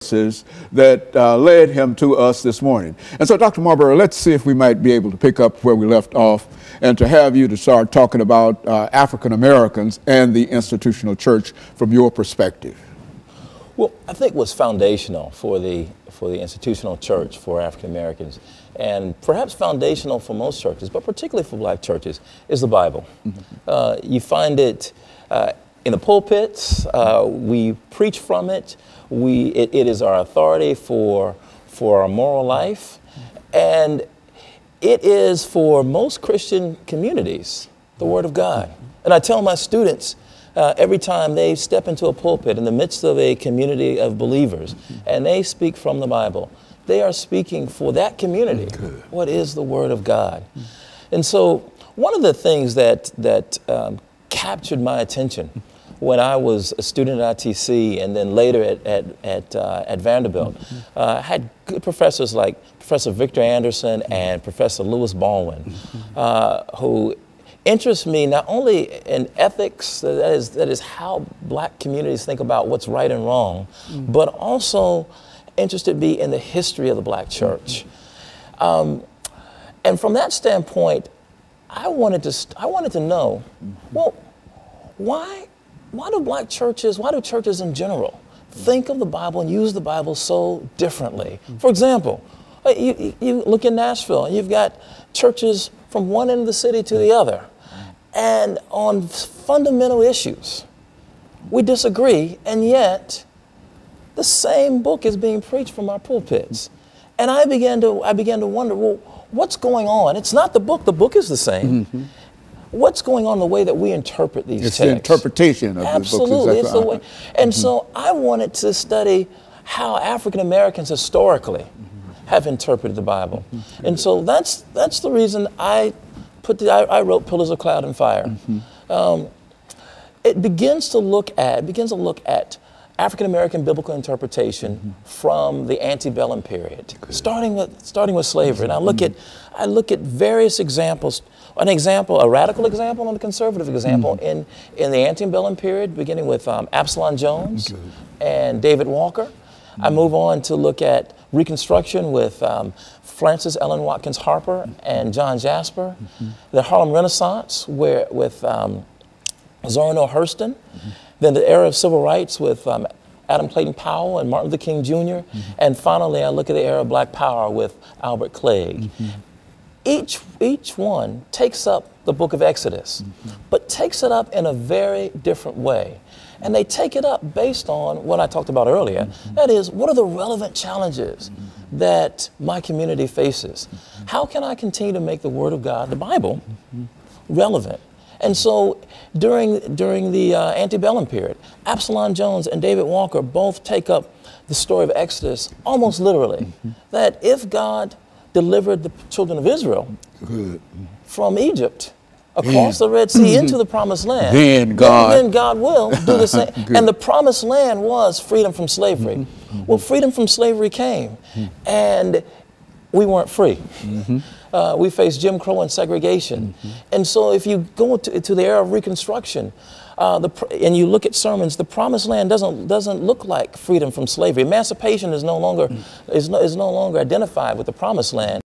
that led him to us this morning. And so, Dr. Marbury, let's see if we might be able to pick up where we left off and to have you to start talking about African Americans and the institutional church from your perspective. Well, I think what's foundational for the institutional church for African Americans, and perhaps foundational for most churches, but particularly for black churches, is the Bible. You find it in the pulpits. We preach from it. It is our authority for our moral life, and it is for most Christian communities the Word of God. And I tell my students every time they step into a pulpit in the midst of a community of believers and they speak from the Bible, they are speaking for that community. What is the Word of God? And so one of the things that captured my attention when I was a student at ITC and then later at Vanderbilt, I had good professors like Professor Victor Anderson and Professor Lewis Baldwin, who interest me not only in ethics, that is how black communities think about what's right and wrong, but also interested me in the history of the black church. And from that standpoint, I wanted to know, well, why do black churches, why do churches in general think of the Bible and use the Bible so differently? For example, you look in Nashville and you've got churches from one end of the city to the other. And on fundamental issues, we disagree, and yet the same book is being preached from our pulpits. And I began to wonder, well, what's going on? It's not the book is the same. What's going on in the way that we interpret these texts? It's the interpretation of Absolutely, the it's the way. And so I wanted to study how African Americans historically have interpreted the Bible. And so that's the reason I wrote Pillars of Cloud and Fire. It begins to look at African American biblical interpretation from the antebellum period, starting with slavery. And I look at various examples. A radical example and a conservative example in the antebellum period, beginning with Absalom Jones and David Walker. I move on to look at Reconstruction with Frances Ellen Watkins Harper and John Jasper. The Harlem Renaissance with Zora Neale Hurston. Then the era of civil rights with Adam Clayton Powell and Martin Luther King Jr. And finally, I look at the era of Black Power with Albert Clegg. Each one takes up the book of Exodus, but takes it up in a very different way. And they take it up based on what I talked about earlier. That is, what are the relevant challenges that my community faces? How can I continue to make the Word of God, the Bible, relevant? And so during the antebellum period, Absalom Jones and David Walker both take up the story of Exodus almost literally. That if God delivered the children of Israel from Egypt, across the Red Sea into the Promised Land, then God will do the same. And the Promised Land was freedom from slavery. Well, freedom from slavery came, and we weren't free. We faced Jim Crow and segregation. And so if you go to the era of Reconstruction, and you look at sermons, the Promised Land doesn't look like freedom from slavery. Emancipation is no longer identified with the Promised Land.